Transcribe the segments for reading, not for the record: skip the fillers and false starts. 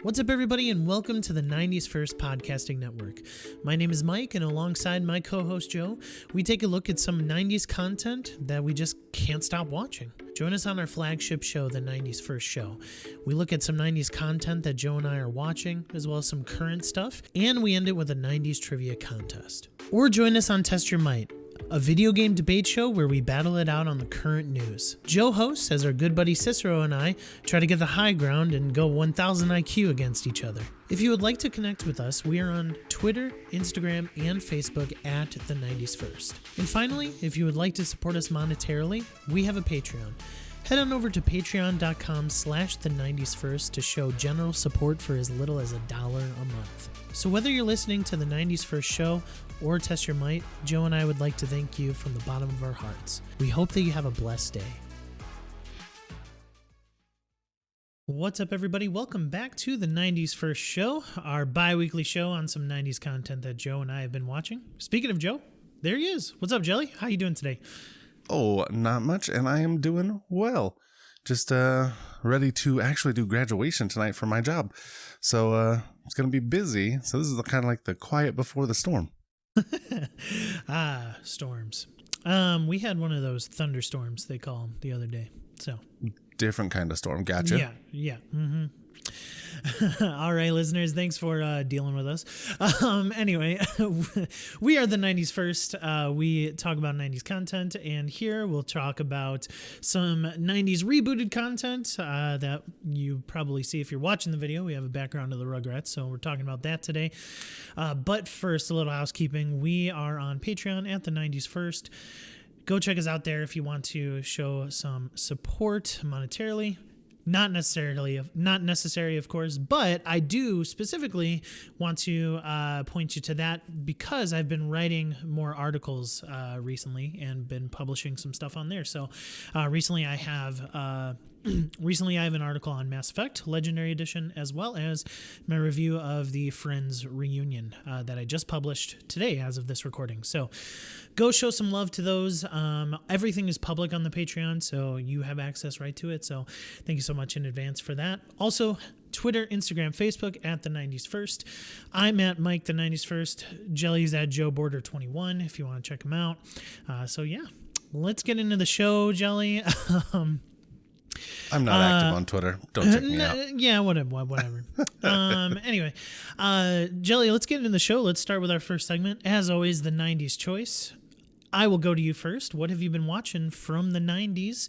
What's up, everybody, and welcome to the 90s First Podcasting Network. My name is Mike, and alongside my co-host Joe, we take a look at some 90s content that we just can't stop watching. Join us on our flagship show, the 90s First Show. We look at some 90s content that Joe and I are watching, as well as some current stuff, and we end it with a 90s trivia contest. Or join us on Test Your Might, a video game debate show where we battle it out on the current news. Joe hosts as our good buddy Cicero and I try to get the high ground and go 1000 IQ against each other. If you would like to connect with us, we are on Twitter, Instagram, and Facebook at the 90s First. And finally, if you would like to support us monetarily, we have a Patreon. Head on over to patreon.com/the90sfirst to show general support for as little as $1 a month. So whether you're listening to the 90s First Show or Test Your Might, Joe and I would like to thank you from the bottom of our hearts. We hope that you have a blessed day. What's up, everybody? Welcome back to the 90s First Show, our bi-weekly show on some 90s content that Joe and I have been watching. Speaking of Joe, there he is. What's up, Jelly? How you doing today? Oh, not much, and I am doing well. Just ready to actually do graduation tonight for my job. So it's going to be busy. So this is kind of like the quiet before the storm. Storms. We had one of those thunderstorms, they call them, the other day. So different kind of storm. Gotcha. Yeah. Mm-hmm. All right, listeners, thanks for dealing with us. Anyway, we are the 90s First. We talk about 90s content, and here we'll talk about some 90s rebooted content that you probably see if you're watching the video. We have a background of the Rugrats, so we're talking about that today. But first, a little housekeeping. We are on Patreon at the 90s First. Go check us out there if you want to show some support monetarily. Not necessary, of course, but I do specifically want to point you to that because I've been writing more articles recently and been publishing some stuff on there. So recently I have an article on Mass Effect Legendary Edition, as well as my review of the Friends reunion that I just published today as of this recording. So go show some love to those. Everything is public on the Patreon, so you have access right to it. So thank you so much in advance for that. Also, Twitter, Instagram, Facebook at the 90s First. I'm at Mike the 90s First. Jelly's at Joe Border 21 if you want to check him out. So yeah, let's get into the show, Jelly. I'm not active on Twitter. Don't check me out. Yeah, whatever. Anyway, Jelly, let's get into the show. Let's start with our first segment. As always, the 90s choice. I will go to you first. What have you been watching from the 90s?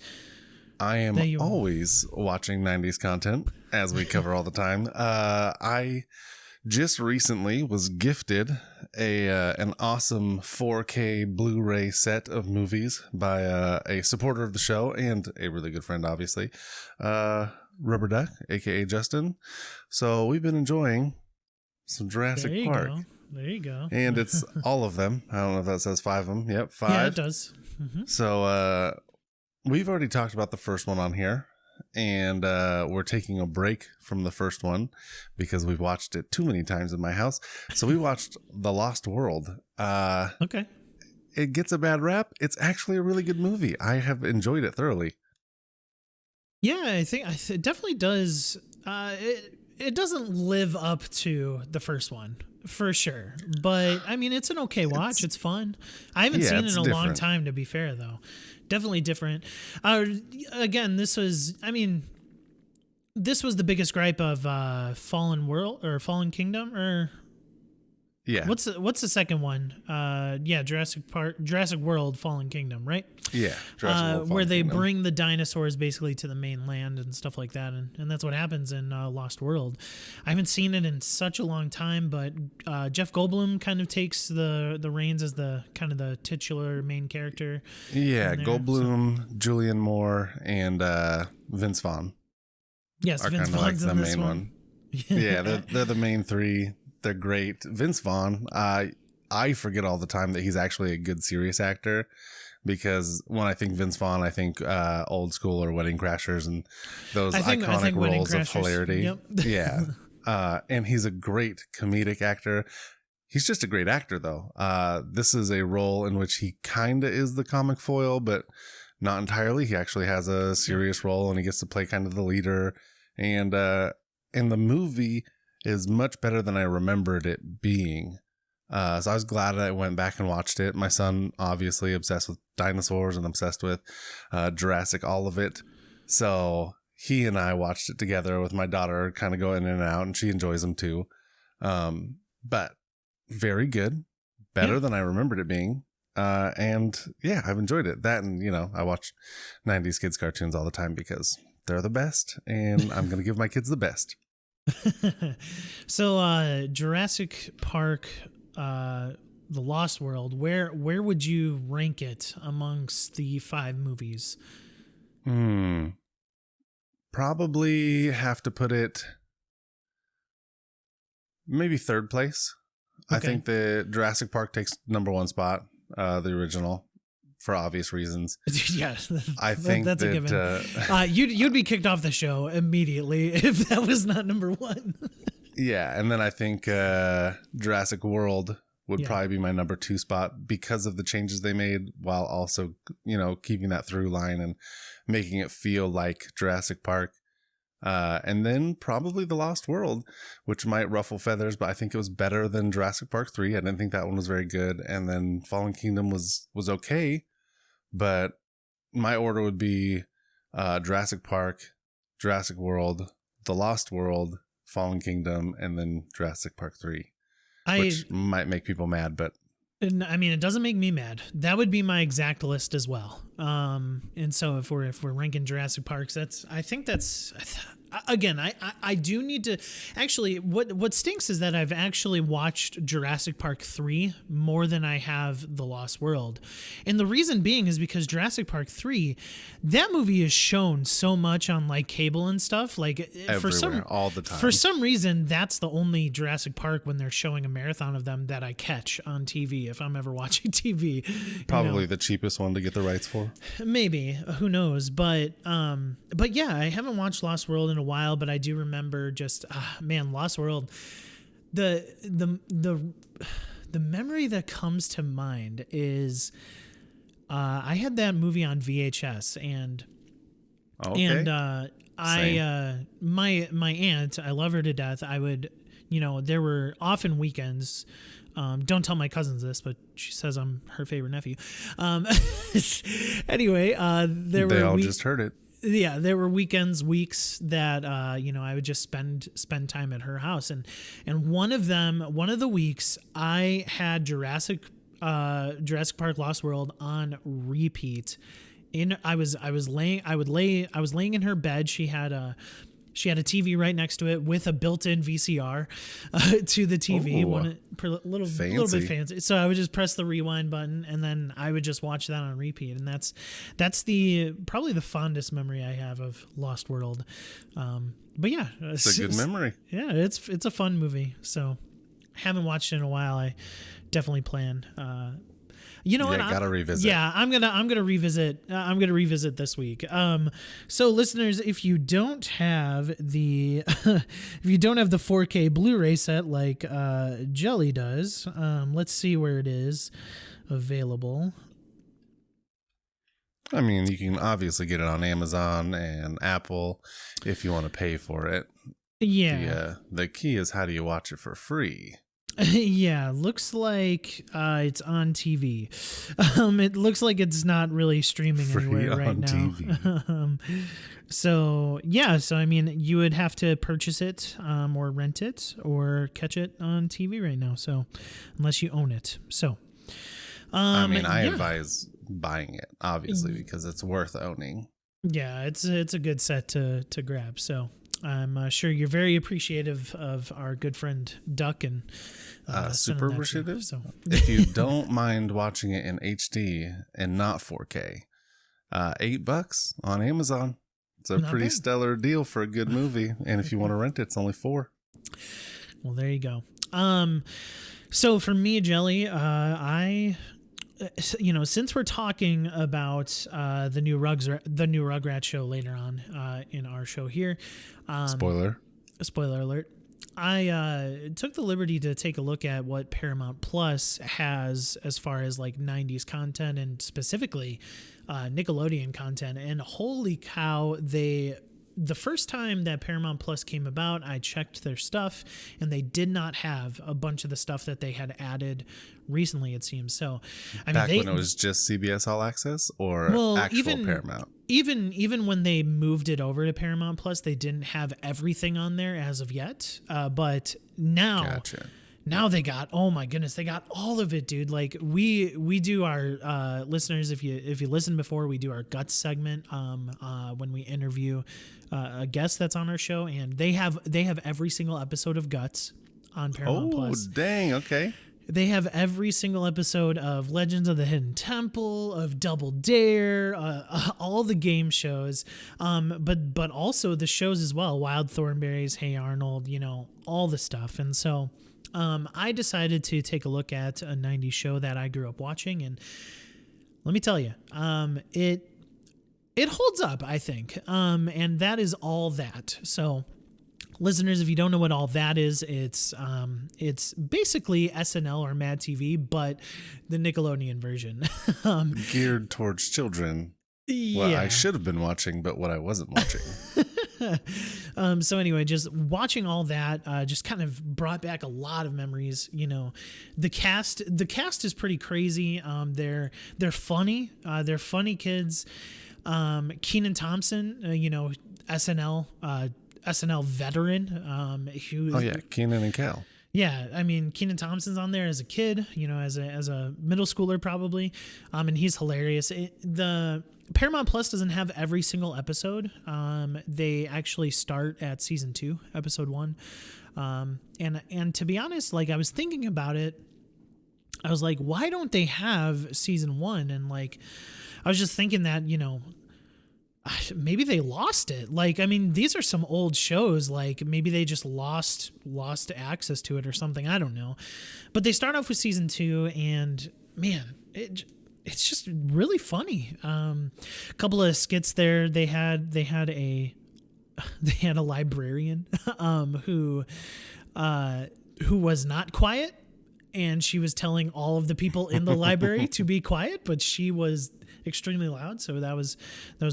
I am always watching 90s content, as we cover all the time. I just recently was gifted an awesome 4K Blu-ray set of movies by a supporter of the show and a really good friend, obviously, Rubber Duck, aka Justin. So we've been enjoying some Jurassic Park. There you go. And it's all of them. I don't know if that says 5 of them. Yep, 5. Yeah, it does. Mm-hmm. So we've already talked about the first one on here. And we're taking a break from the first one because we've watched it too many times in my house. So we watched The Lost World. Okay. It gets a bad rap. It's actually a really good movie. I have enjoyed it thoroughly. Yeah, I think it definitely does. It doesn't live up to the first one for sure, but I mean, it's an okay watch. It's fun. I haven't seen it in a long time, to be fair, though. Definitely different. Again, this was the biggest gripe of Fallen World or Fallen Kingdom, or yeah. What's the second one? Jurassic World Fallen Kingdom, right? Yeah. Where they bring the dinosaurs basically to the mainland and stuff like that, and that's what happens in Lost World. I haven't seen it in such a long time, but Jeff Goldblum kind of takes the reins as the kind of the titular main character. Yeah, Goldblum, Julianne Moore, and Vince Vaughn. Yes, Vince Vaughn's like in the this main one. Yeah, they're the main three. They're great. Vince Vaughn, I forget all the time that he's actually a good serious actor, because when I think Vince Vaughn, I think Old School or Wedding Crashers and those iconic roles of hilarity. Yep. Yeah. And he's a great comedic actor. He's just a great actor, though. This is a role in which he kind of is the comic foil, but not entirely. He actually has a serious role, and he gets to play kind of the leader. And and the movie is much better than I remembered it being. So I was glad I went back and watched it. My son, obviously obsessed with dinosaurs and obsessed with Jurassic, all of it. So he and I watched it together with my daughter, kind of going in and out, and she enjoys them too. But very good, better than I remembered it being. And yeah, I've enjoyed it. That, and I watch 90s kids cartoons all the time because they're the best, and I'm going to give my kids the best. So Jurassic Park, The Lost World, where would you rank it amongst the 5 movies? Probably have to put it maybe 3rd place. Okay. I think the Jurassic Park takes number 1 spot, the original, for obvious reasons. Yeah, I think that's a given. You'd be kicked off the show immediately if that was not number 1. Yeah, and then I think Jurassic World would probably be my number 2 spot because of the changes they made, while also keeping that through line and making it feel like Jurassic Park. And then probably The Lost World, which might ruffle feathers, but I think it was better than Jurassic Park 3. I didn't think that one was very good. And then Fallen Kingdom was okay, but my order would be Jurassic Park, Jurassic World, The Lost World, Fallen Kingdom, and then Jurassic Park 3, which might make people mad, but I mean, it doesn't make me mad. That would be my exact list as well. And so if we're ranking Jurassic Parks, again, I do need to actually, what stinks is that I've actually watched Jurassic Park 3 more than I have The Lost World. And the reason being is because Jurassic Park 3, that movie is shown so much on like cable and stuff, like everywhere, all the time. For some reason, that's the only Jurassic Park when they're showing a marathon of them that I catch on TV if I'm ever watching TV. Probably the cheapest one to get the rights for. Maybe, who knows? But yeah, I haven't watched Lost World in a while, but I do remember just Lost World. The memory that comes to mind is I had that movie on VHS, and my aunt, I love her to death. I would, there were often weekends. Don't tell my cousins this, but she says I'm her favorite nephew. Anyway, they all just heard it. Yeah, there were weeks that I would just spend time at her house, and one of the weeks I had Jurassic Park Lost World on repeat. I was laying in her bed. She had a TV right next to it with a built-in VCR to the TV. A little bit fancy. So I would just press the rewind button, and then I would just watch that on repeat. And that's probably the fondest memory I have of Lost World. But yeah, it's a good memory. Yeah, it's a fun movie. So haven't watched it in a while. I definitely plan. Gotta revisit. Yeah, I'm gonna revisit. I'm gonna revisit this week. So listeners, if you don't have the 4K Blu-ray set like Jelly does, let's see where it is available. I mean, you can obviously get it on Amazon and Apple if you want to pay for it. Yeah. The key is, how do you watch it for free? Yeah, looks like it's on TV. It looks like it's not really streaming anywhere right now. TV. So I mean, you would have to purchase it or rent it or catch it on TV right now. So unless you own it. So I advise buying it, obviously, because it's worth owning. Yeah, it's a good set to grab. So I'm sure you're very appreciative of our good friend Duck and super appreciative. So if you don't mind watching it in HD and not 4K, $8 on Amazon. It's a pretty stellar deal for a good movie. And if you want to rent it, it's only $4. Well, there you go. So for me, Jelly, since we're talking about the new Rugrats show later on in our show here, spoiler alert, I took the liberty to take a look at what Paramount Plus has as far as like 90s content and specifically Nickelodeon content, and holy cow, they the first time that Paramount Plus came about, I checked their stuff, and they did not have a bunch of the stuff that they had added recently, it seems. So, I Back mean, when it was just CBS All Access or actual Paramount? Even when they moved it over to Paramount Plus, they didn't have everything on there as of yet. But now, Gotcha. Now they got, oh my goodness, they got all of it, dude. Like we do our listeners, if you listened before, we do our Guts segment when we interview a guest that's on our show, and they have every single episode of Guts on Paramount Plus. Oh, dang, okay. They have every single episode of Legends of the Hidden Temple, of Double Dare, all the game shows, but also the shows as well, Wild Thornberrys, Hey Arnold, all the stuff. And so I decided to take a look at a 90s show that I grew up watching, and let me tell you, it holds up, I think, and that is All That. So, listeners, if you don't know what All That is, it's basically SNL or Mad TV, but the Nickelodeon version. Geared towards children. Yeah. What I should have been watching, but what I wasn't watching. So anyway, just watching All That just kind of brought back a lot of memories. The cast is pretty crazy. They're funny. They're funny kids. Kenan Thompson, SNL veteran. Kenan and Kel. Yeah, I mean, Kenan Thompson's on there as a kid, as a middle schooler probably, and he's hilarious. The Paramount Plus doesn't have every single episode. They actually start at season 2, episode 1, and to be honest, like I was thinking about it, I was like, why don't they have season 1? And like, I was just thinking that maybe they lost it. Like, I mean, these are some old shows. Like, maybe they just lost access to it or something. I don't know. But they start off with season 2, and man, it's just really funny. A couple of skits there. They had a librarian who was not quiet, and she was telling all of the people in the library to be quiet, but she was extremely loud, so that was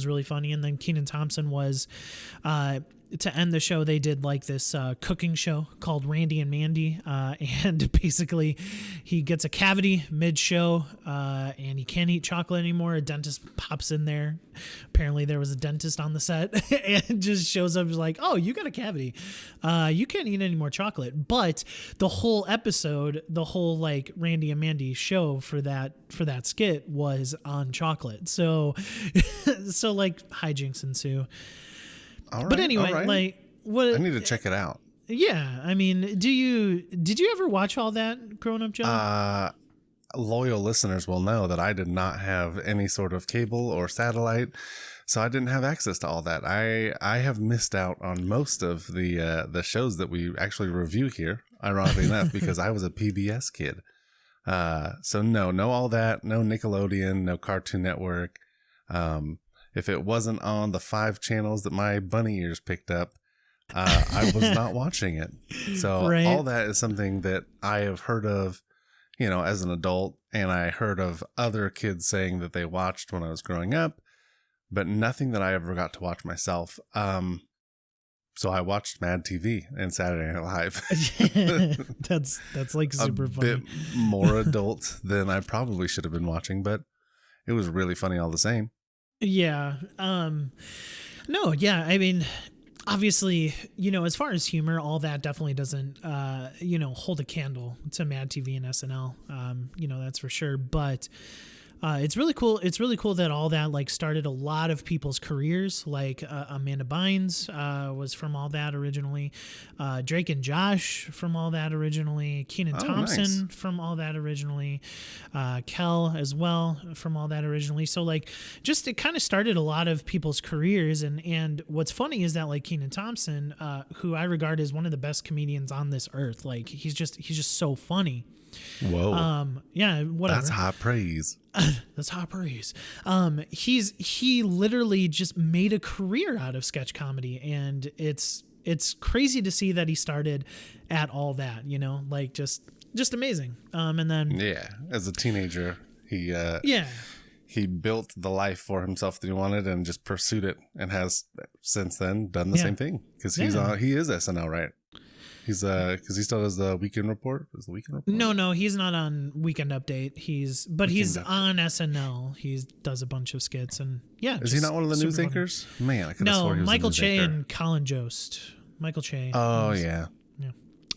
really funny. And then Kenan Thompson was to end the show, they did like this cooking show called Randy and Mandy, and basically he gets a cavity mid-show, and he can't eat chocolate anymore. A dentist pops in there. Apparently there was a dentist on the set and just shows up, like, oh, you got a cavity, you can't eat any more chocolate. But the whole episode, the whole like Randy and Mandy show for that skit was on chocolate, so like hijinks ensue. But anyway, like, what? I need to check it out. Yeah, I mean, did you ever watch All That growing up, John? Loyal listeners will know that I did not have any sort of cable or satellite, so I didn't have access to All That. I have missed out on most of the shows that we actually review here, ironically enough, because I was a PBS kid. So no All That, no Nickelodeon, no Cartoon Network. If it wasn't on the 5 channels that my bunny ears picked up, I was not watching it. So right. All That is something that I have heard of, as an adult, and I heard of other kids saying that they watched when I was growing up, but nothing that I ever got to watch myself. So I watched Mad TV and Saturday Night Live. That's like super funny. A bit more adult than I probably should have been watching, but it was really funny all the same. Yeah. No, yeah. I mean, obviously, as far as humor, All That definitely doesn't, hold a candle to Mad TV and SNL. That's for sure. But it's really cool. It's really cool that All That like started a lot of people's careers. Like Amanda Bynes was from All That originally. Drake and Josh from All That originally. Kenan Thompson nice. from All That originally. Kel as well from All That originally. So like, just it kind of started a lot of people's careers. And what's funny is that like Kenan Thompson, who I regard as one of the best comedians on this earth, like he's just so funny. Whoa. Yeah, whatever. That's high praise. That's high praise. He literally just made a career out of sketch comedy, and it's crazy to see that he started at All That, just amazing. And then as a teenager, he he built the life for himself that he wanted and just pursued it, and has since then done the same thing, because he is SNL, right? He's because he still does the Weekend Report. Is the Weekend Report? No, he's not on Weekend Update. He's on SNL. He does a bunch of skits, and is he not one of the news anchors? Man, I could have sworn he was Michael a news Che anchor. and Colin Jost. Michael Che. Oh yeah.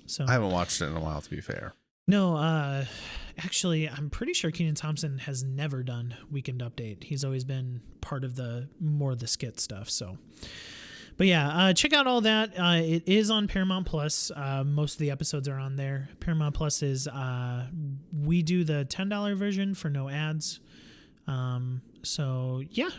So I haven't watched it in a while, to be fair. No, actually, I'm pretty sure Kenan Thompson has never done Weekend Update. He's always been part of the skit stuff. So. But yeah, check out all that. It is on Paramount Plus. Most of the episodes are on there. Paramount Plus is, we do the $10 version for no ads. So yeah,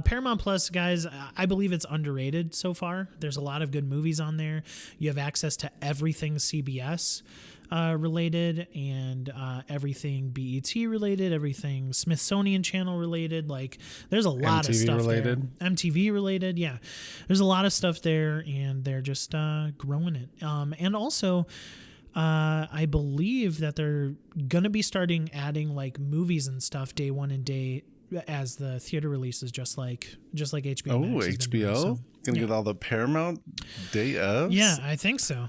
Paramount Plus, guys, I believe it's underrated so far. There's a lot of good movies on there. You have access to everything CBS related, and everything BET related, everything Smithsonian Channel related. Like, there's a lot MTV of stuff related. there. MTV related, yeah. There's a lot of stuff there, and they're just growing it. And also, I believe that they're gonna be starting adding like movies and stuff day one and day as the theater releases, just like HBO. Oh, Max HBO gonna get all the Paramount day of. Yeah, I think so.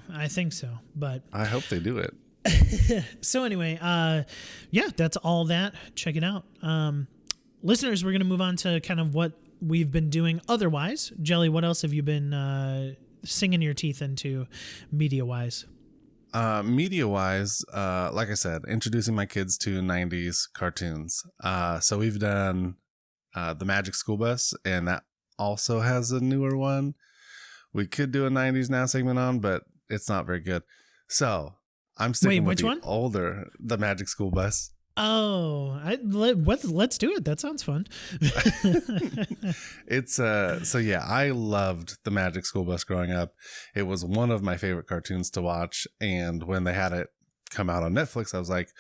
But I hope they do it. So anyway, yeah, that's all that. Check it out. Listeners, we're gonna move on to kind of what we've been doing otherwise. Jelly, what else have you been singing your teeth into media wise? Media wise, like I said, introducing my kids to 90s cartoons. So we've done the Magic School Bus, and that also has a newer one. We could do a 90s Now segment on, but it's not very good. So I'm sticking with the Magic School Bus. Oh, let's do it. That sounds fun. It's so yeah, I loved the Magic School Bus growing up. It was one of my favorite cartoons to watch, and when they had it come out on Netflix, I was like,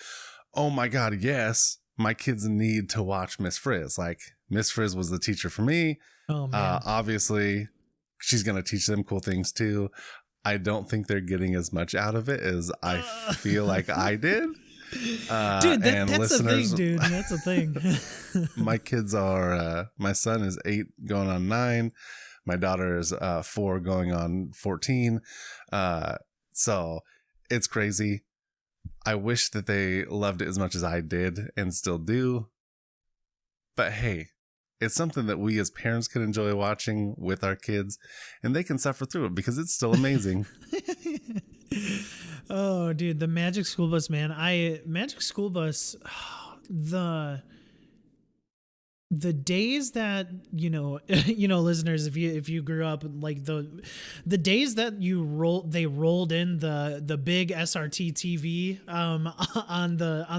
oh my god, yes, my kids need to watch Miss Frizz. Like, Miss Frizz was the teacher for me. Oh man. Obviously she's gonna teach them cool things too. I don't think they're getting as much out of it as I feel like I did. Dude, that's the thing, dude. That's the thing. My kids are, my son is 8 going on 9. My daughter is 4 going on 14. So it's crazy. I wish that they loved it as much as I did and still do. But hey, it's something that we as parents can enjoy watching with our kids, and they can suffer through it because it's still amazing. Oh, dude, the Magic School Bus, man. Magic School Bus, the days that, listeners, if you grew up, like the days that they rolled in the big SRT TV on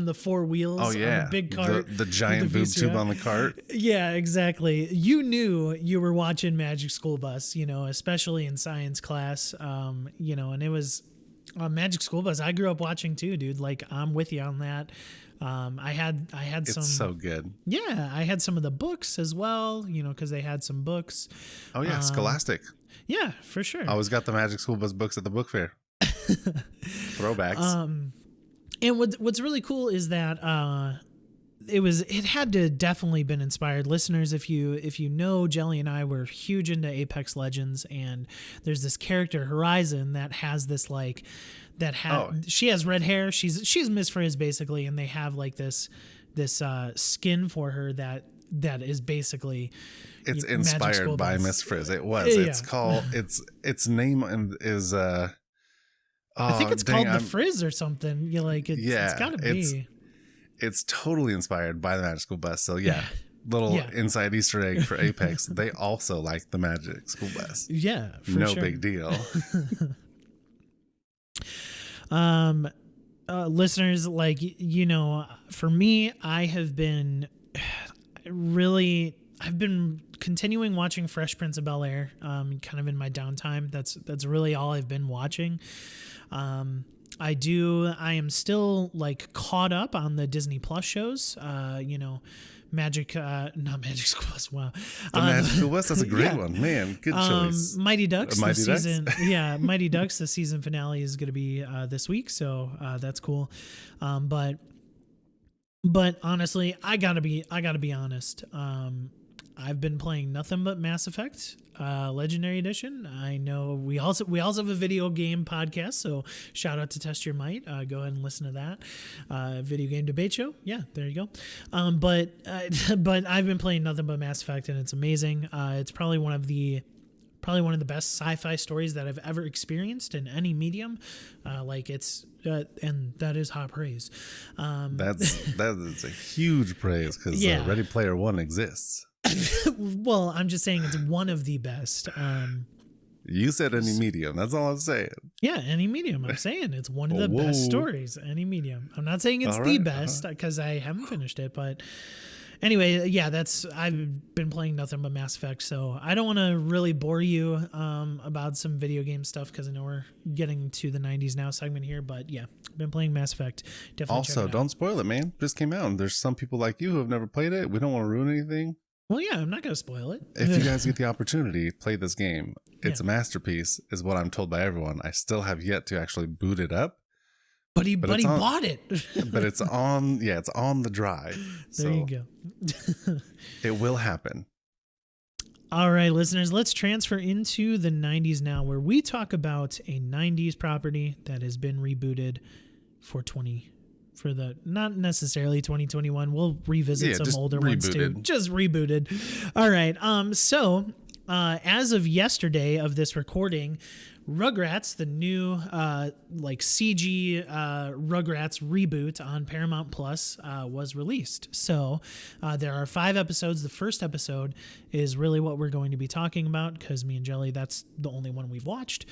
the 4 wheels. Oh yeah, on the big cart, the giant boob tube on the cart. Yeah, exactly. You knew you were watching Magic School Bus, especially in science class. And it was Magic School Bus. I grew up watching too, dude. Like, I'm with you on that. I had it's some. It's so good. Yeah, I had some of the books as well, because they had some books. Oh yeah, Scholastic. Yeah, for sure. I always got the Magic School Bus books at the book fair. Throwbacks. And what's really cool is that it had to definitely been inspired. Listeners, if you know, Jelly and I were huge into Apex Legends, and there's this character Horizon that has this she has red hair. She's Miss Frizz basically, and they have like this skin for her that is basically it's inspired by Miss Frizz. It was. Yeah. It's called its name is I think it's called the Frizz or something. It's gotta be. It's totally inspired by the Magic School Bus. So yeah. Little inside Easter egg for Apex. They also like the Magic School Bus. Yeah, for no sure. big deal. Listeners, for me, I've been continuing watching Fresh Prince of Bel-Air, kind of in my downtime. That's really all I've been watching. I am still caught up on the Disney Plus shows, not Magic School Bus. Wow. The Magic School Bus, that's a great one. Man, good choice. Mighty Ducks, Mighty Ducks? Season. Yeah, Mighty Ducks, the season finale is going to be this week, so that's cool. But But honestly, I gotta be honest. I've been playing nothing but Mass Effect, Legendary Edition. I know we also have a video game podcast, so shout out to Test Your Might. Go ahead and listen to that. Video game debate show. Yeah, there you go. But I've been playing nothing but Mass Effect, and it's amazing. It's probably one of the best sci-fi stories that I've ever experienced in any medium. And that is high praise. That is a huge praise because Ready Player One exists. Well, I'm just saying it's one of the best. You said any medium. That's all I'm saying. Yeah, any medium. I'm saying it's one of the best stories. Any medium. I'm not saying it's the best because I haven't finished it, but anyway, yeah, I've been playing nothing but Mass Effect, so I don't want to really bore you about some video game stuff because I know we're getting to the 90s now segment here, but yeah, I've been playing Mass Effect. Definitely. Also, don't spoil it, man. Just came out, and there's some people like you who have never played it. We don't want to ruin anything. Well, yeah, I'm not going to spoil it. If you guys get the opportunity, play this game. It's a masterpiece, is what I'm told by everyone. I still have yet to actually boot it up. But he bought it. But it's on the drive. There you go. It will happen. All right, listeners, let's transfer into the 90s now, where we talk about a 90s property that has been rebooted not necessarily 2021. We'll revisit some older ones too. Just rebooted. All right. So as of yesterday of this recording, Rugrats, the new CG Rugrats reboot on Paramount Plus was released. So there are 5 episodes. The first episode is really what we're going to be talking about because me and Jelly, that's the only one we've watched.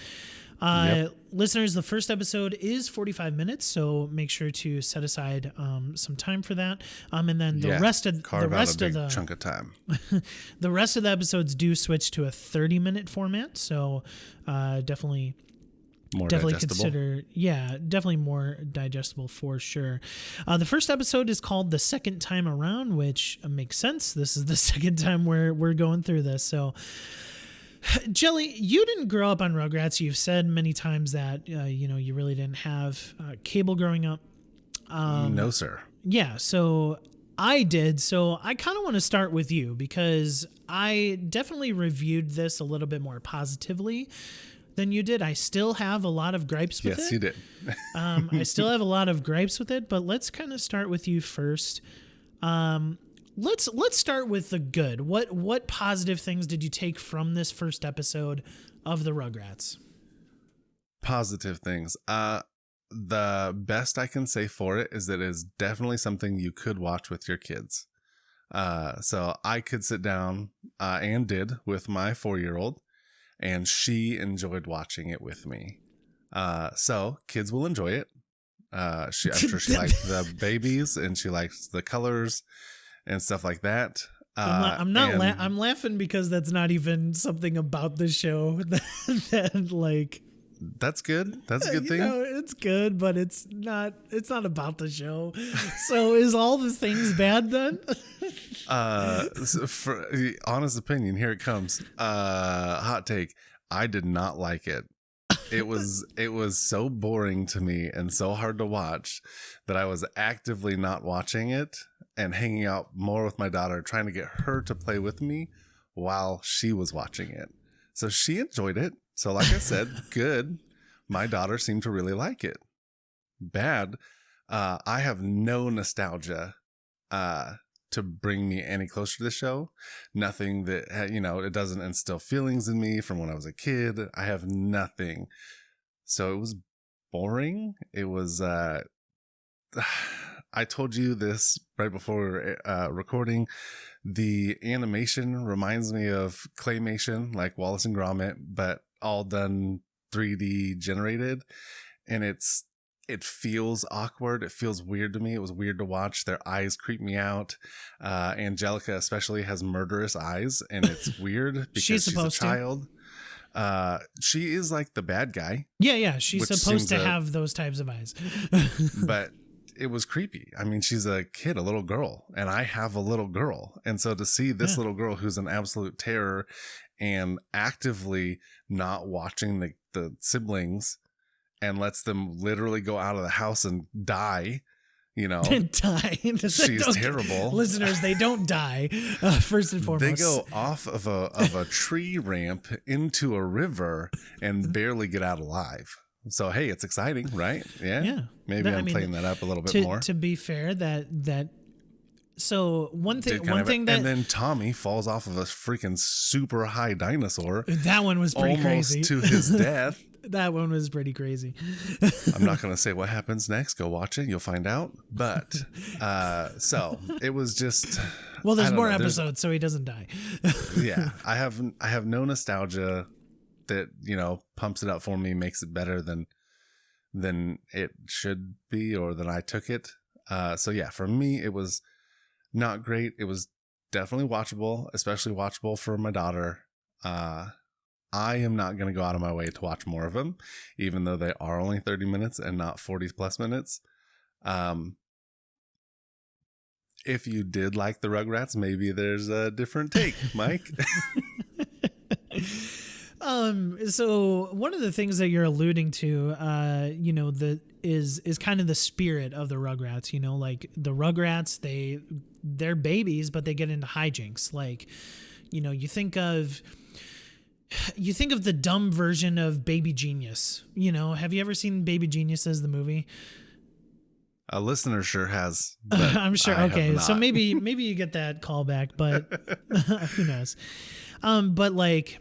Listeners, the first episode is 45 minutes, so make sure to set aside some time for that. And then the rest of the chunk of time. The rest of the episodes do switch to a 30-minute format, so definitely consider definitely more digestible for sure. The first episode is called The Second Time Around, which makes sense. This is the second time we're going through this, so Jelly, you didn't grow up on Rugrats. You've said many times that you really didn't have cable growing up. No, sir. Yeah, so I did. So I kind of want to start with you because I definitely reviewed this a little bit more positively than you did. I still have a lot of gripes with it. Yes, you did. I still have a lot of gripes with it, but let's kind of start with you first. Let's start with the good. What positive things did you take from this first episode of the Rugrats? Positive things. The best I can say for it is that it is definitely something you could watch with your kids. So I could sit down and did with my 4-year-old, and she enjoyed watching it with me. So kids will enjoy it. I'm sure she liked the babies and she likes the colors and stuff like that. I'm laughing because that's not even something about the show that like. That's good. That's a good thing. It's good, but it's not about the show. So is all the things bad then? For honest opinion, here it comes. Hot take. I did not like it. It was so boring to me and so hard to watch that I was actively not watching it and hanging out more with my daughter, trying to get her to play with me while she was watching it. So she enjoyed it. So like I said, good. My daughter seemed to really like it. Bad. I have no nostalgia to bring me any closer to the show. Nothing that, it doesn't instill feelings in me from when I was a kid. I have nothing. So it was boring. It was, I told you this right before recording. The animation reminds me of claymation, like Wallace and Gromit, but all done 3D generated. And it feels awkward. It feels weird to me. It was weird to watch. Their eyes creep me out. Angelica especially has murderous eyes, and it's weird because she's a child. She is like the bad guy. Yeah. She's supposed to have those types of eyes. But it was creepy. I mean, she's a kid, a little girl, and I have a little girl. And so to see this little girl who's an absolute terror and actively not watching the siblings and lets them literally go out of the house and die, Die. She's terrible. Listeners, they don't die. First and foremost, they go off of a tree ramp into a river and barely get out alive. So hey, it's exciting, right? Yeah. Maybe I'm playing that up a little bit more. To be fair, so one thing that, and then Tommy falls off of a freaking super high dinosaur. That one was pretty crazy. Almost to his death. That one was pretty crazy. I'm not going to say what happens next. Go watch it. You'll find out. But so it was just. Well, there's more episodes, so he doesn't die. Yeah, I have no nostalgia that pumps it up for me, makes it better than it should be or than I took it. So yeah, for me it was not great. It was definitely watchable, especially watchable for my daughter. I am not going to go out of my way to watch more of them, even though they are only 30 minutes and not 40 plus minutes. If you did like the Rugrats, maybe there's a different take, Mike. So one of the things that you're alluding to, is kind of the spirit of the Rugrats, like the Rugrats, they're babies, but they get into hijinks. Like, you think of the dumb version of Baby Genius. Have you ever seen Baby Genius as the movie? A listener sure has. I'm sure. Okay. So maybe you get that call back, but who knows? But like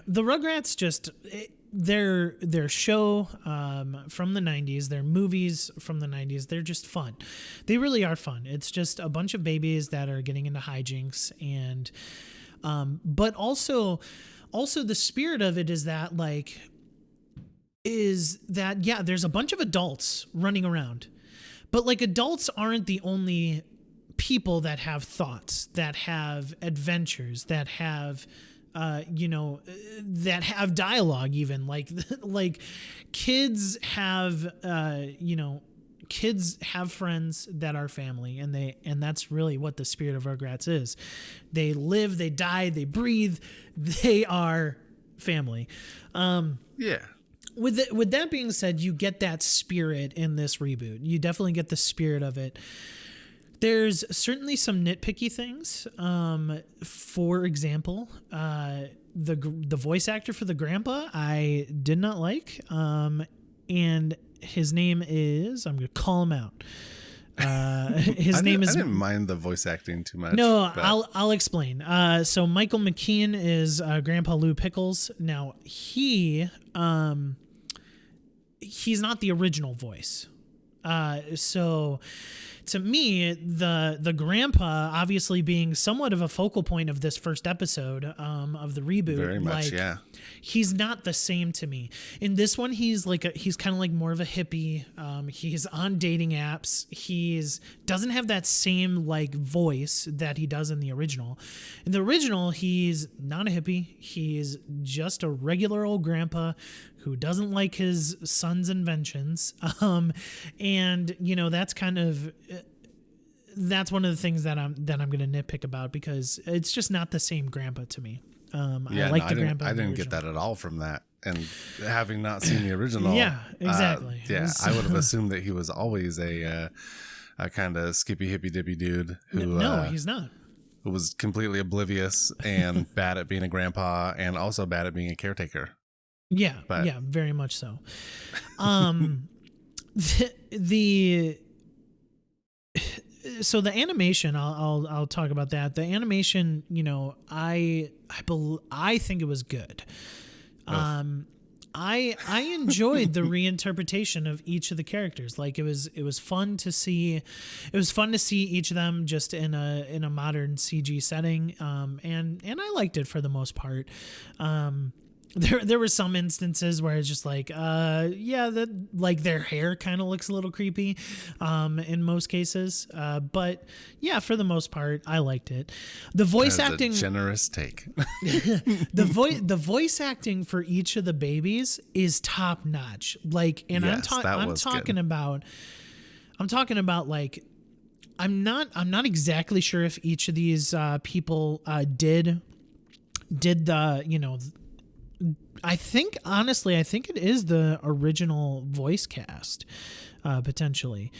the Rugrats, just their show from the 90s, their movies from the 90s, they're just fun. They really are fun. It's just a bunch of babies that are getting into hijinks, and but also the spirit of it is that there's a bunch of adults running around, but like adults aren't the only people that have thoughts, that have adventures, that have that have dialogue, even like kids have kids have friends that are family, and that's really what the spirit of Rugrats is. They live, they die, they breathe, they are family. Yeah. With that being said, you get that spirit in this reboot. You definitely get the spirit of it. There's certainly some nitpicky things. For example, the voice actor for the grandpa, I did not like. And his name is, I'm going to call him out. His name is. I didn't mind the voice acting too much. No, I'll explain. So Michael Mckean is Grandpa Lou Pickles. Now he's not the original voice. So to me, the grandpa, obviously being somewhat of a focal point of this first episode of the reboot, very much, yeah. He's not the same to me. In this one, he's kind of like more of a hippie. He's on dating apps. Doesn't have that same like voice that he does in the original. In the original, he's not a hippie. He's just a regular old grandpa who doesn't like his son's inventions. And that's one of the things that I'm going to nitpick about, because it's just not the same grandpa to me. I like the grandpa. I didn't get that at all from that. And having not seen the original. Yeah, exactly. I would have assumed that he was always a kind of skippy hippy dippy dude who. No, he's not. Who was completely oblivious and bad at being a grandpa and also bad at being a caretaker. Yeah, yeah, very much so. So the animation, I'll talk about that. The animation, I think it was good. I enjoyed the reinterpretation of each of the characters. Like it was fun to see. It was fun to see each of them just in a modern CG setting. And I liked it for the most part. There were some instances where it's just like, that like their hair kind of looks a little creepy, in most cases. But yeah, for the most part, I liked it. The voice acting, a generous take. the voice acting for each of the babies is top notch. Like, and yes, I'm talking about like, I'm not exactly sure if each of these people did the I think it is the original voice cast, potentially.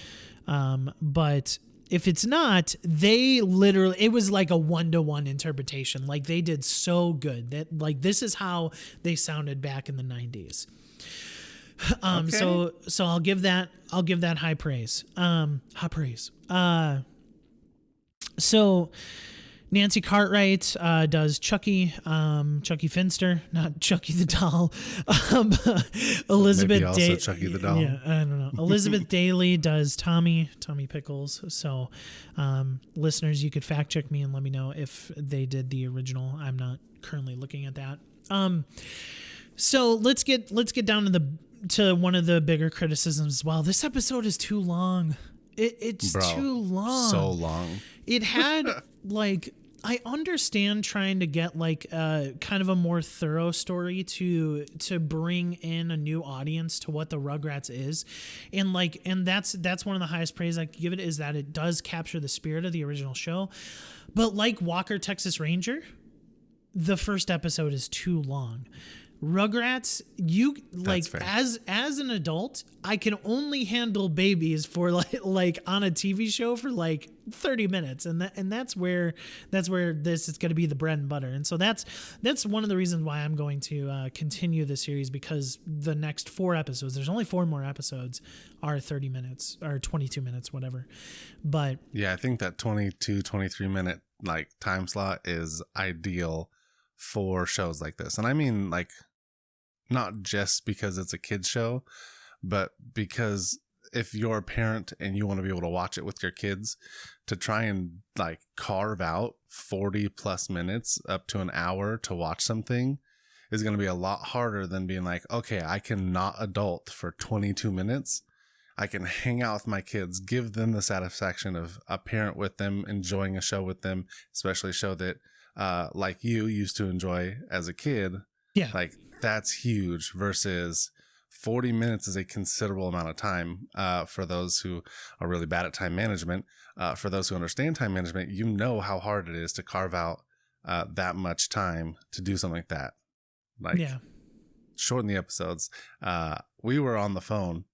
But if it's not, it was like a 1-to-1 interpretation. Like they did so good that like this is how they sounded back in the 90s. Okay. So I'll give that high praise. High praise. So Nancy Cartwright does Chucky, Chucky Finster, not Chucky the doll. Elizabeth Maybe also Chucky the doll. Yeah, I don't know. Elizabeth Daly does Tommy Pickles. So, listeners, you could fact check me and let me know if they did the original. I'm not currently looking at that. So let's get down to one of the bigger criticisms as well. This episode is too long. It's too long. So long. It had like. I understand trying to get like kind of a more thorough story to bring in a new audience to what the Rugrats is, and that's one of the highest praise I can give it, is that it does capture the spirit of the original show. But like Walker, Texas Ranger, the first episode is too long. Rugrats, you like as an adult, I can only handle babies for like on a TV show for like 30 minutes, and that's where this is going to be the bread and butter. And so that's one of the reasons why I'm going to continue the series, because the next 4 episodes, there's only 4 more episodes, are 30 minutes or 22 minutes, whatever. But yeah, I think that 22-23 minute like time slot is ideal for shows like this. And I mean, like, not just because it's a kid's show, but because if you're a parent and you want to be able to watch it with your kids, to try and like carve out 40 plus minutes up to an hour to watch something is going to be a lot harder than being like, okay, I can not adult for 22 minutes. I can hang out with my kids, give them the satisfaction of a parent with them, enjoying a show with them, especially a show that like you used to enjoy as a kid. Yeah. Like that's huge, versus 40 minutes is a considerable amount of time for those who are really bad at time management. For those who understand time management, you know how hard it is to carve out that much time to do something like that. Like, yeah. Shorten the episodes. We were on the phone,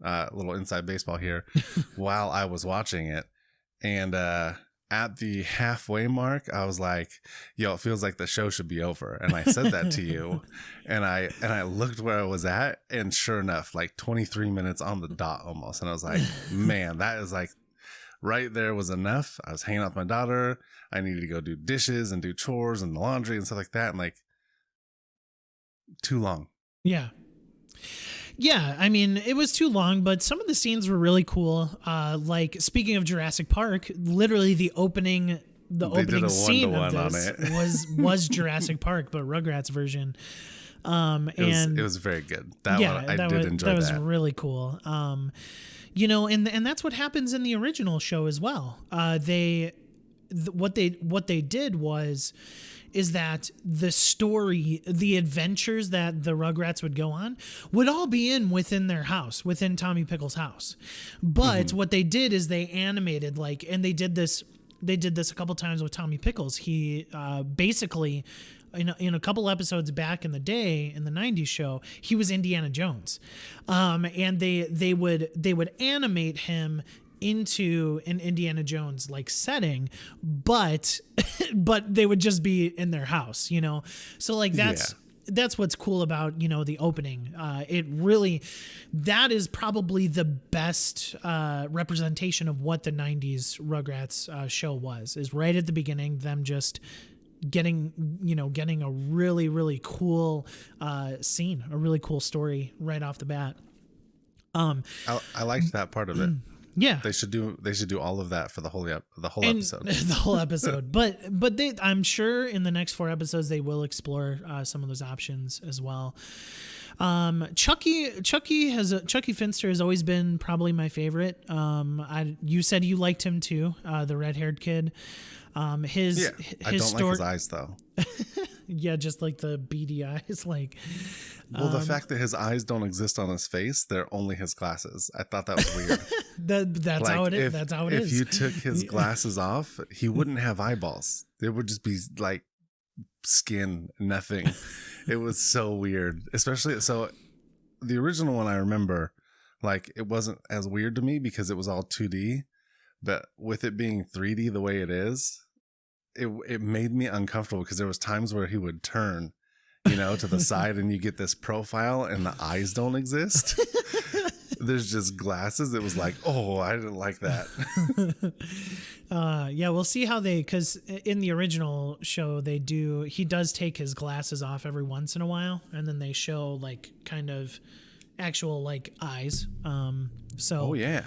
a little inside baseball here, while I was watching it. And at the halfway mark, I was like, yo, it feels like the show should be over. And I said that to you. And I looked where I was at, and sure enough, like 23 minutes on the dot almost. And I was like, man, that is like right there was enough. I was hanging out with my daughter. I needed to go do dishes and do chores and laundry and stuff like that. And like, too long. Yeah. Yeah, I mean, it was too long, but some of the scenes were really cool. Like, speaking of Jurassic Park, literally the opening scene of this was Jurassic Park, but Rugrats version. It was very good. I did enjoy that. That was really cool. You know, and that's what happens in the original show as well. What they did is that the story, the adventures that the Rugrats would go on would all be within their house, within Tommy Pickles' house. But what they did is they animated, like, and they did this a couple times with Tommy Pickles. He basically, in a couple episodes back in the day, in the 90s show, he was Indiana Jones. And they would animate him into an Indiana Jones like setting, but they would just be in their house, you know? So like that's what's cool about, you know, the opening. That is probably the best representation of what the 90s Rugrats show was, is right at the beginning, them just getting a really, really cool scene, a really cool story right off the bat. I liked that part of it. Yeah, they should do all of that for the whole episode. The whole episode, but I'm sure in the next 4 episodes they will explore some of those options as well. Chucky Finster has always been probably my favorite. You said you liked him too, the red-haired kid. I don't like his eyes though. Yeah, just like the beady eyes. Like, well, the fact that his eyes don't exist on his face, they're only his glasses. I thought that was weird. That's like, how it is. That's how it is. If you took his glasses off, he wouldn't have eyeballs. There would just be like skin, nothing. It was so weird, especially so. The original one I remember, like it wasn't as weird to me because it was all 2D, but with it being 3D the way it is, it made me uncomfortable because there was times where he would turn, to the side and you get this profile and the eyes don't exist. There's just glasses. It was like, oh, I didn't like that. Yeah, we'll see how because in the original show, he does take his glasses off every once in a while, and then they show like kind of actual like eyes. Oh yeah.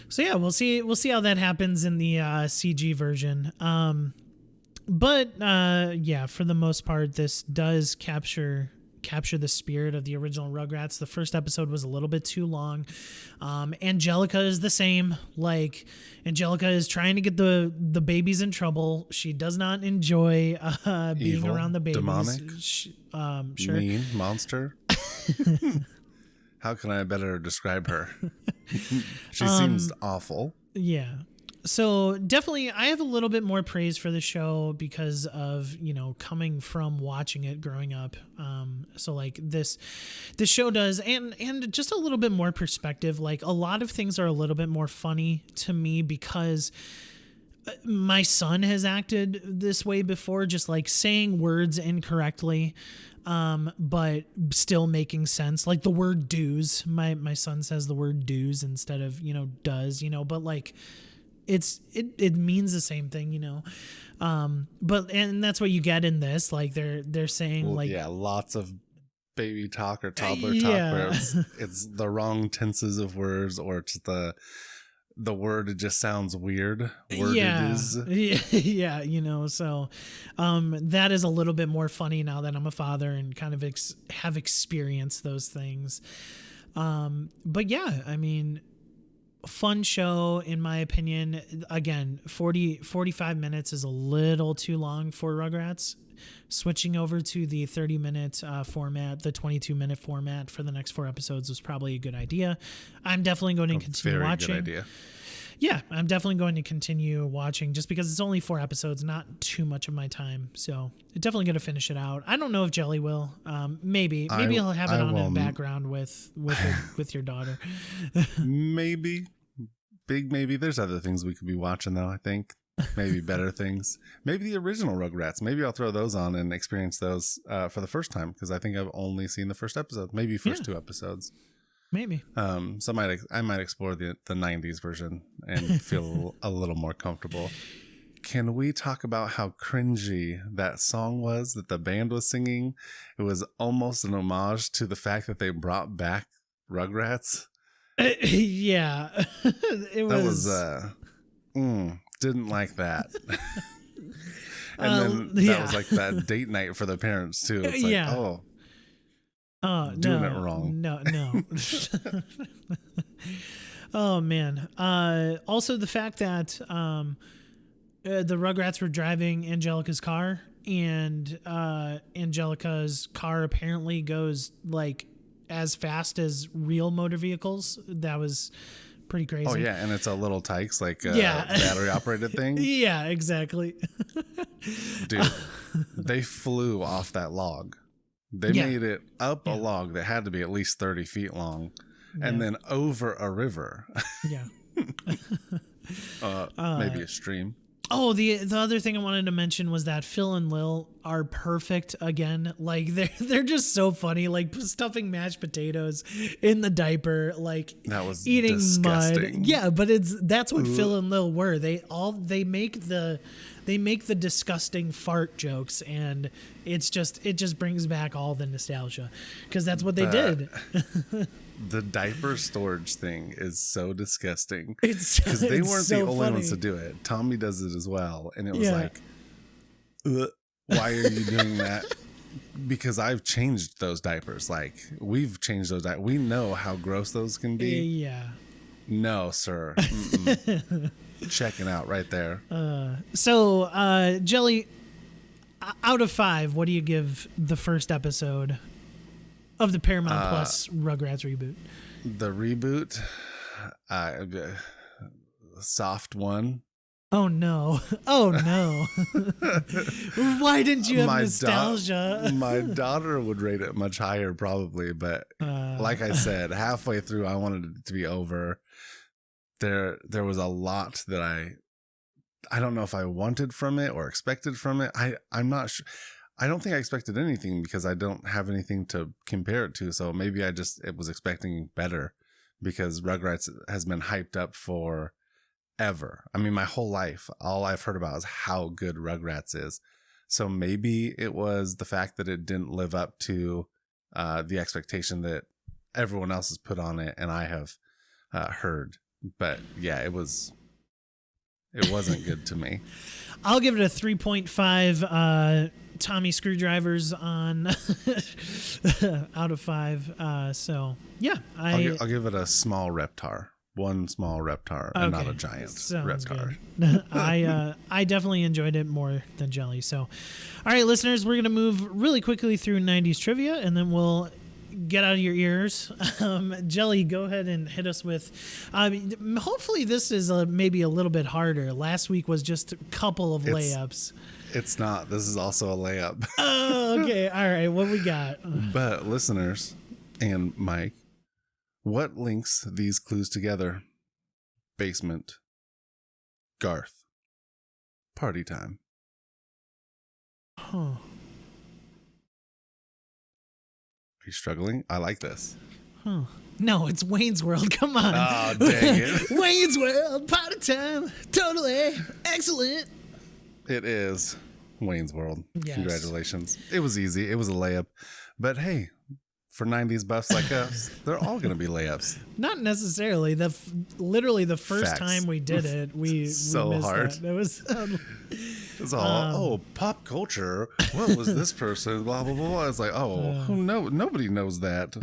So yeah, we'll see how that happens in the CG version. But yeah, for the most part, this does capture the spirit of the original Rugrats. The first episode was a little bit too long. Angelica is the same. Like, Angelica is trying to get the babies in trouble. She does not enjoy being Evil, around the babies. demonic, sure. mean, monster. How can I better describe her? She seems awful. Yeah. So definitely I have a little bit more praise for the show because of, coming from watching it growing up. So like this show does, and just a little bit more perspective. Like a lot of things are a little bit more funny to me because my son has acted this way before, just like saying words incorrectly, but still making sense. Like the word dues, my son says the word dues instead of, does, but like, it means the same thing, but that's what you get in this. Like they're saying lots of baby talk or toddler talk where it's the wrong tenses of words, or it's the word, it just sounds weird. Yeah. So that is a little bit more funny now that I'm a father and kind of have experienced those things. But yeah, I mean, fun show in my opinion. Again, 45 minutes is a little too long for Rugrats. Switching over to the 30-minute format, the 22-minute format for the next 4 episodes was probably a good idea. I'm definitely going to continue watching. Good idea. Yeah, I'm definitely going to continue watching just because it's only 4 episodes, not too much of my time. So definitely going to finish it out. I don't know if Jelly will. Maybe he'll have it on in the background with your daughter. Maybe. Maybe. There's other things we could be watching though, I think. Maybe better things. Maybe the original Rugrats. Maybe I'll throw those on and experience those for the first time because I think I've only seen the first episode. Maybe first 2 episodes. Maybe. So I might explore the 90s version and feel a little more comfortable. Can we talk about how cringy that song was that the band was singing? It was almost an homage to the fact that they brought back Rugrats. Yeah. That was didn't like that. And then that was like that date night for the parents too. It's like, doing it wrong. No. Oh man. Also the fact that the Rugrats were driving Angelica's car, and Angelica's car apparently goes like as fast as real motor vehicles. That was pretty crazy. Oh yeah, and it's a little Tykes, like battery operated thing. Yeah, exactly. Dude, they flew off that log. They made it up a log that had to be at least 30 feet long, and then over a river. Yeah. Maybe a stream. Oh, the other thing I wanted to mention was that Phil and Lil are perfect again. Like they're just so funny. Like stuffing mashed potatoes in the diaper, like that was eating disgusting. mud. Yeah, but that's what Phil and Lil were. They make the disgusting fart jokes, and it just brings back all the nostalgia because that's what they did. The diaper storage thing is so disgusting. Because they weren't the only ones to do it. Tommy does it as well. And it was like, why are you doing that? Because I've changed those diapers. Like, we've changed those diapers. We know how gross those can be. Yeah. No, sir. Checking out right there. So, Jelly, out of 5, what do you give the first episode of the Paramount Plus Rugrats reboot? The reboot, soft 1. Oh no. Oh no. Why didn't you have nostalgia? My daughter would rate it much higher probably, but like I said, halfway through I wanted it to be over. There was a lot that I don't know if I wanted from it or expected from it. I'm not sure. I don't think I expected anything because I don't have anything to compare it to. So maybe it was expecting better because Rugrats has been hyped up for ever. I mean, my whole life, all I've heard about is how good Rugrats is. So maybe it was the fact that it didn't live up to the expectation that everyone else has put on it and I have heard. But yeah, it wasn't good to me. I'll give it a 3.5 Tommy screwdrivers on out of 5. So yeah, I'll give it a small Reptar. One small Reptar and not a giant Reptar. I definitely enjoyed it more than Jelly. So, all right, listeners, we're going to move really quickly through 90s trivia and then we'll get out of your ears. Jelly, go ahead and hit us with, hopefully this is maybe a little bit harder. Last week was just a couple of layups. It's not. This is also a layup. Oh, okay. All right. What we got? But listeners and Mike, what links these clues together? Basement, Garth, party time. Huh. Are you struggling? I like this. Huh. No, it's Wayne's World. Come on. Oh, dang it. Wayne's World, party time. Totally. Excellent. It is Wayne's World. Yes. Congratulations. It was easy. It was a layup. But hey, for 90s buffs like us, they're all going to be layups. Not necessarily. Literally the first time we did it, we missed hard. That. It was it's all pop culture. What was this person? Blah blah blah. It's like, nobody knows that.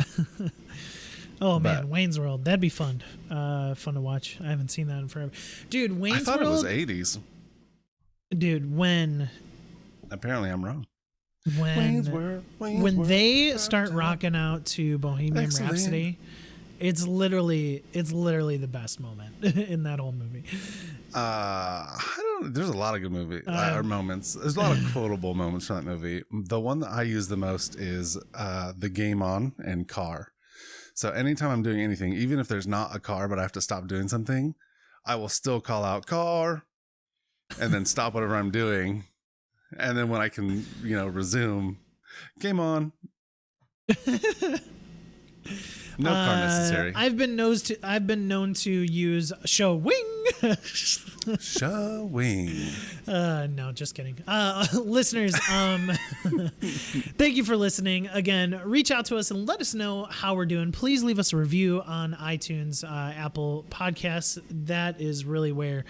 Man, Wayne's World. That'd be fun. Fun to watch. I haven't seen that in forever. Dude, Wayne's World. I thought it was 80s. Dude, when apparently I'm wrong. When they start rocking out to Bohemian Rhapsody, it's literally the best moment in that whole movie. There's a lot of good moments. There's a lot of quotable moments from that movie. The one that I use the most is the Game On and Car. So anytime I'm doing anything, even if there's not a car, but I have to stop doing something, I will still call out car and then stop whatever I'm doing. And then when I can, resume, game on. No car necessary. I've been known to use show wing. Show wing. No, just kidding. Listeners, thank you for listening. Again, reach out to us and let us know how we're doing. Please leave us a review on iTunes, Apple Podcasts. That is really where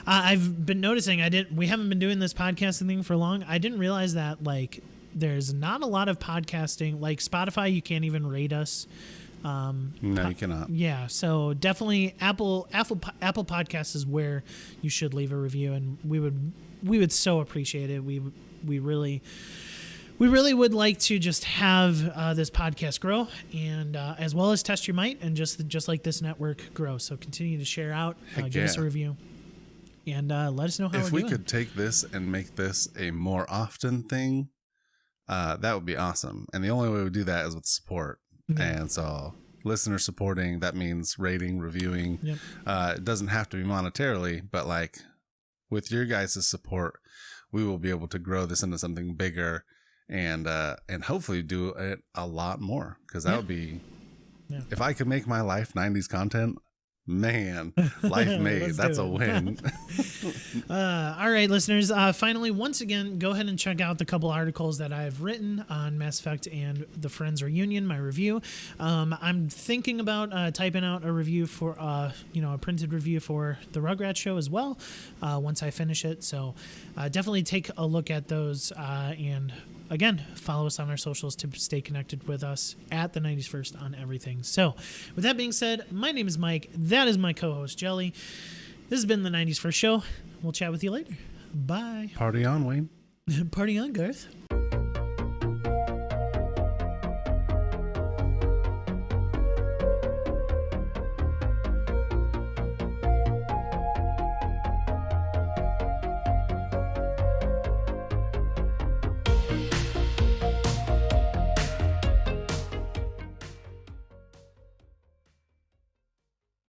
I've been noticing. We haven't been doing this podcasting thing for long. I didn't realize that there's not a lot of podcasting. Like Spotify, you can't even rate us. No, you cannot. Yeah, so definitely Apple Podcasts is where you should leave a review, and we would so appreciate it. We really would like to just have this podcast grow, and as well as Test Your Might, and just like this network grow. So continue to share out, give us a review, and let us know how if we're we doing. could take this and make this a more often thing, that would be awesome. And the only way we do that is with support. And so listener supporting, that means rating, reviewing. Yep. It doesn't have to be monetarily, but with your guys' support, we will be able to grow this into something bigger and hopefully do it a lot more. Because that would be, if I could make my life 90s content, man, life made. That's a win. All right, listeners. Finally, once again, go ahead and check out the couple articles that I've written on Mass Effect and the Friends Reunion, my review. I'm thinking about typing out a review for, a printed review for the Rugrats show as well once I finish it. So definitely take a look at those and again, follow us on our socials to stay connected with us at the 90s First on everything. So, with that being said, my name is Mike. That is my co-host, Jelly. This has been the 90s First show. We'll chat with you later. Bye. Party on, Wayne. Party on, Garth.